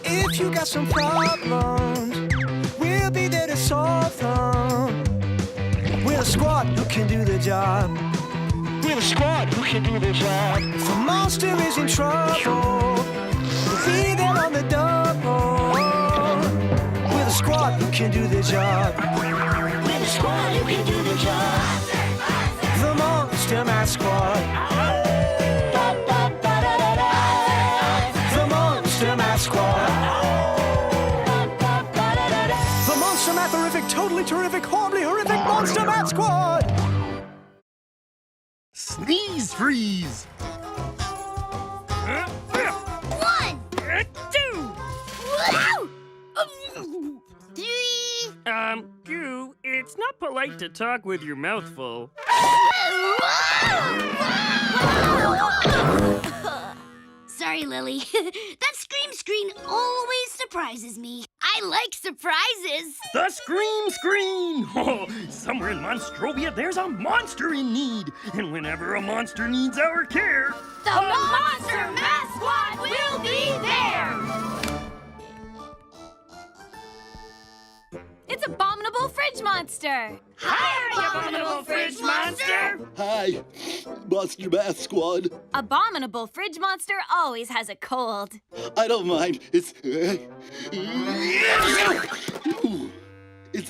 If you got some problems, we'll be there to solve them. We're a squad who can do the job. We're a squad who can do the job. If a monster is in trouble, we'll be there on the double. We're the squad who can do the job. We're the squad who can do the job. The Monster Math Squad. The Monster Math Squad. The Monster Math Horrific, totally terrific, horribly horrific Monster Math Squad. Sneeze freeze! 1, 2! wow, 3. Goo, it's not polite to talk with your mouth full. Sorry, Lily. That scream screen always surprises me. I like surprises. The Scream Screen! Oh, somewhere in Monstrovia, there's a monster in need. And whenever a monster needs our care, The Monster Math Squad will be there. It's Abominable Fridge Monster! Hi, Abominable Fridge Monster. Hi, Monster Math Squad. Abominable Fridge Monster always has a cold. I don't mind. It's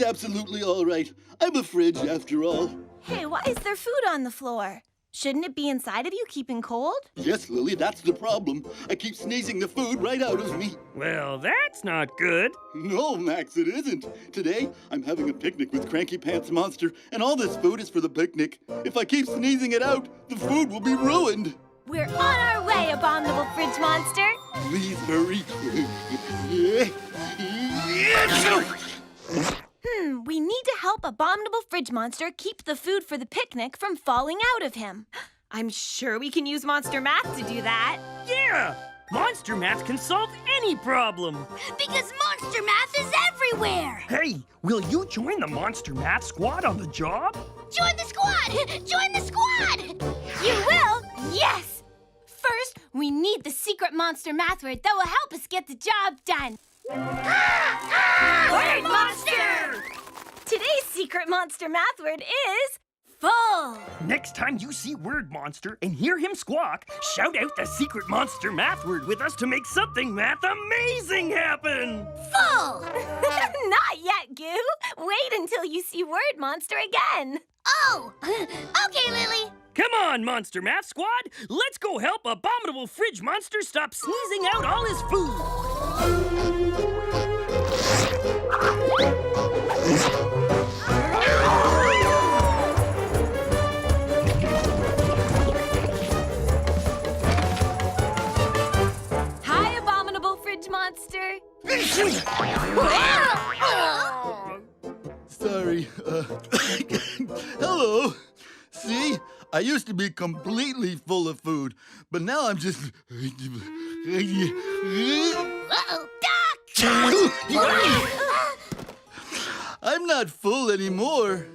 absolutely all right. I'm a fridge after all. Hey, why is there food on the floor? Shouldn't it be inside of you keeping cold? Yes, Lily, that's the problem. I keep sneezing the food right out of me. well, that's not good. No, Max, it isn't. Today, I'm having a picnic with Cranky Pants Monster, and all this food is for the picnic. If I keep sneezing it out, the food will be ruined. We're on our way, Abominable Fridge Monster! Please hurry. We need to help Abominable Fridge Monster keep the food for the picnic from falling out of him. I'm sure we can use Monster Math to do that. Yeah! Monster Math can solve any problem. Because Monster Math is everywhere. Hey, will you join the Monster Math Squad on the job? Join the squad. Join the squad. You will? Yes! First, we need the secret monster math word that will help us get the job done. Word Monster. Today's secret monster math word is full. Next time you see Word Monster and hear him squawk, shout out the secret monster math word with us to make something math amazing happen! Full. Not yet, Goo. Wait until you see Word Monster again. Oh, okay, Lily. Come on, Monster Math Squad! Let's go help Abominable Fridge Monster stop sneezing out all his food! Hi, Abominable Fridge Monster. Sorry. Hello. See? I used to be completely full of food, but now I'm just... Uh-oh, Doc! I'm not full anymore.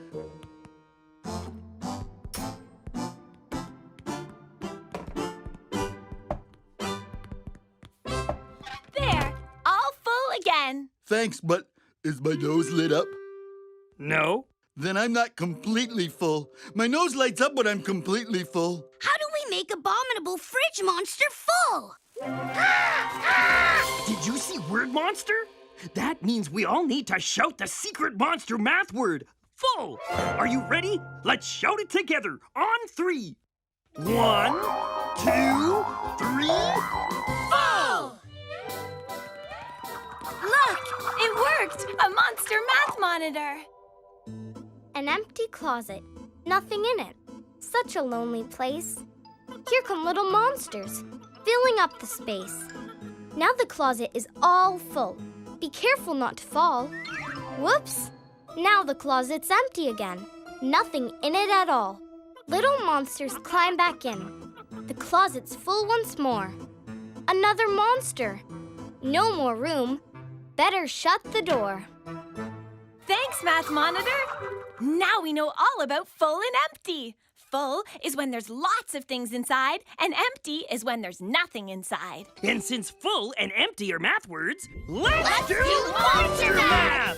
There, all full again. Thanks, but is my nose lit up? No. Then I'm not completely full. My nose lights up when I'm completely full. How do we make Abominable Fridge Monster full? Did you see Word Monster? That means we all need to shout the secret monster math word, full. Are you ready? Let's shout it together on 3. 1, 2, 3, Full! Look, it worked! A monster math monitor. An empty closet. Nothing in it. Such a lonely place. Here come little monsters, filling up the space. Now the closet is all full. Be careful not to fall. Whoops! Now the closet's empty again. Nothing in it at all. Little monsters climb back in. The closet's full once more. Another monster. No more room. Better shut the door. Thanks, Math Monitor. Now we know all about full and empty. full is when there's lots of things inside, and empty is when there's nothing inside. And since full and empty are math words, let's do Monster math!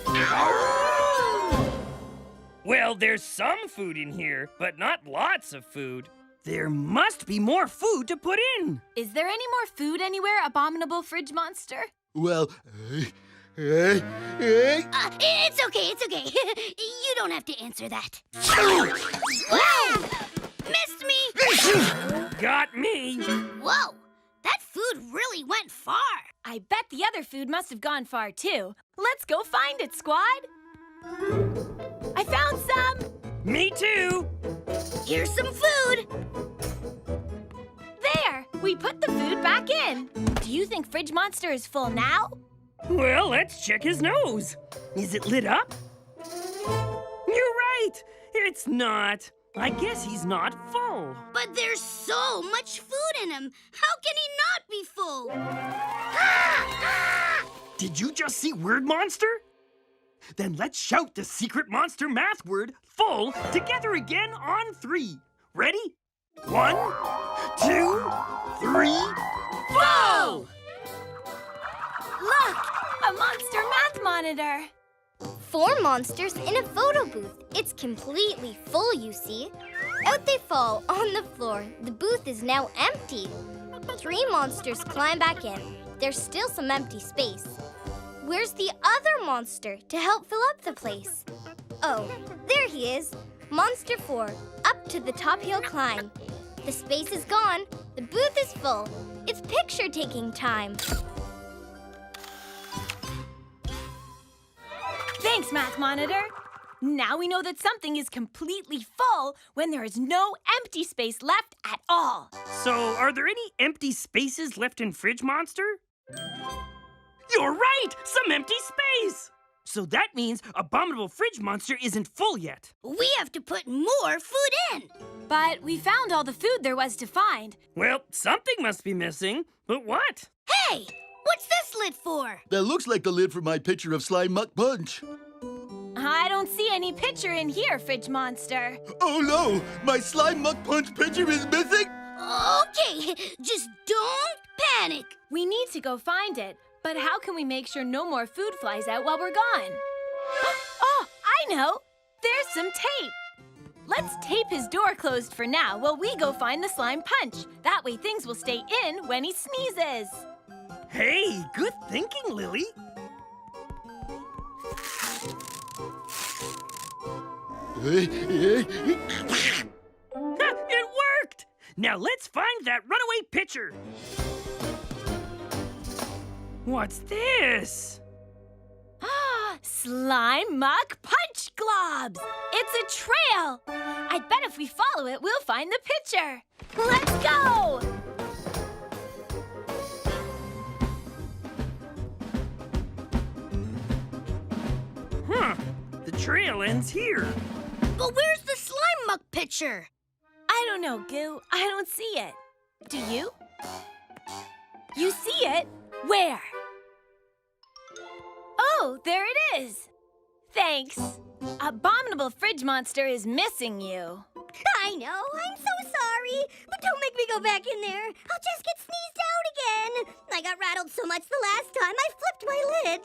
Well, there's some food in here, but not lots of food. There must be more food to put in. Is there any more food anywhere, abominable fridge monster? Well, It's okay, it's okay. You don't have to answer that. Wow! Missed me! Got me. Whoa! That food really went far. I bet the other food must have gone far, too. Let's go find it, squad. I found some. Me too. Here's some food. There, we put the food back in. Do you think Fridge Monster is full now? Well, let's check his nose. Is it lit up? You're right. It's not. I guess he's not full. But there's so much food in him. How can he not be full? Did you just see word monster? Then let's shout the secret monster math word, full, together again on 3. Ready? 1, 2, 3, full! Look, a monster math monitor. 4 monsters in a photo booth. It's completely full, you see. Out they fall on the floor. The booth is now empty. 3 monsters climb back in. There's still some empty space. Where's the other monster to help fill up the place? Oh, there he is. Monster 4, up to the top hill climb. The space is gone. The booth is full. It's picture-taking time. Thanks, Math Monitor. Now we know that something is completely full when there is no empty space left at all. So, are there any empty spaces left in Fridge Monster? You're right! Some empty space! So that means Abominable Fridge Monster isn't full yet. We have to put more food in. But we found all the food there was to find. Well, something must be missing. But what? Hey, what's this lid for? that looks like the lid for my pitcher of slime muck punch. I don't see any pitcher in here, Fridge Monster. Oh no! My slime muck punch pitcher is missing! Okay, just don't panic. We need to go find it. But how can we make sure no more food flies out while we're gone? Oh, I know! There's some tape. Let's tape his door closed for now while we go find the slime punch. That way things will stay in when he sneezes. Hey, good thinking, Lily. Ha, it worked! Now let's find that runaway pitcher. What's this? Ah, slime muck punch globs! It's a trail! I bet if we follow it, we'll find the pitcher. Let's go! Huh, the trail ends here. But where's the slime muck pitcher? I don't know, Goo. I don't see it. Do you? You see it? Where? Oh, there it is. Thanks. Abominable Fridge Monster is missing you. I know, I'm so sorry. But don't make me go back in there. I'll just get sneezed out again. I got rattled so much the last time I flipped my lid.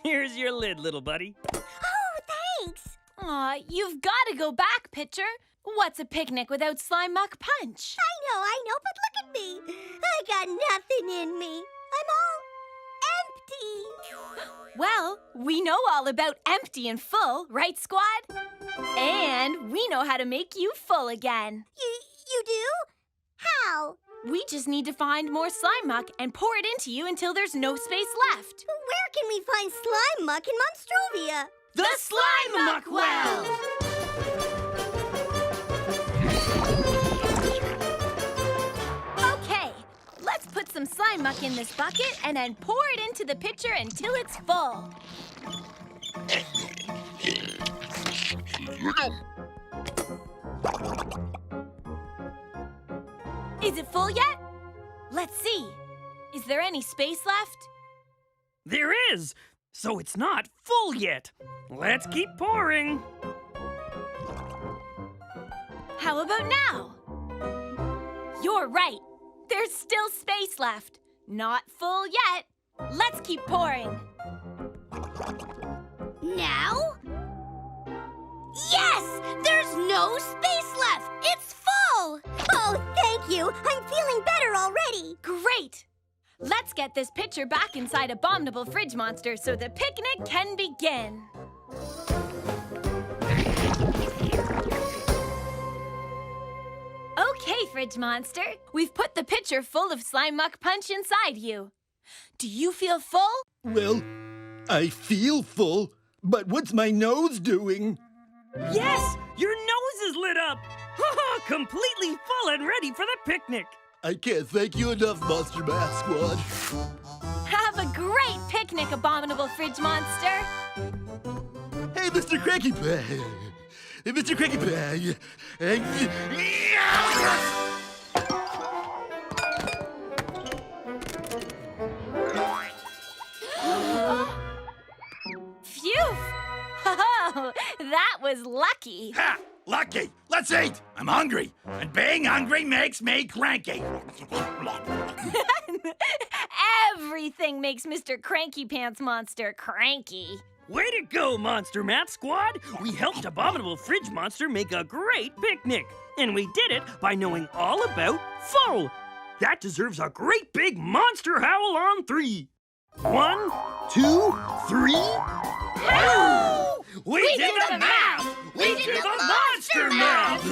Here's your lid, little buddy. Oh, thanks. Aw, you've got to go back, Pitcher. What's a picnic without slime muck punch? I know, but look at me. I got nothing in me. I'm all empty. Well, we know all about empty and full, right, squad? And we know how to make you full again. You do? How? We just need to find more slime muck and pour it into you until there's no space left. Where can we find slime muck in Monstrovia? The Slime Muck Well! Okay, let's put some slime muck in this bucket and then pour it into the pitcher until it's full. Is it full yet? Let's see. Is there any space left? There is, so it's not full yet. Let's keep pouring. How about now? You're right. There's still space left. Not full yet. Let's keep pouring. Now? Yes! There's no space left! It's full! Oh, thank you. I'm feeling better already. Great! Let's get this pitcher back inside Abominable Fridge Monster so the picnic can begin. Okay, Fridge Monster. We've put the pitcher full of slime muck punch inside you. Do you feel full? Well, I feel full, but what's my nose doing? Yes! Your nose is lit up! Completely full and ready for the picnic! I can't thank you enough, Monster Math Squad. Have a great picnic, Abominable Fridge Monster. Hey, Mr. Cranky Pie. Hey, Mr. Cranky Pie. Phew! Oh, that was lucky. Ha! Lucky! Let's eat! I'm hungry, and being hungry makes me cranky. Everything makes Mr. Cranky Pants Monster cranky. Way to go, Monster Math Squad! We helped Abominable Fridge Monster make a great picnic. And we did it by knowing all about full. That deserves a great big monster howl on 3. 1, 2, 3. Howl! We did the math! We did the monster math!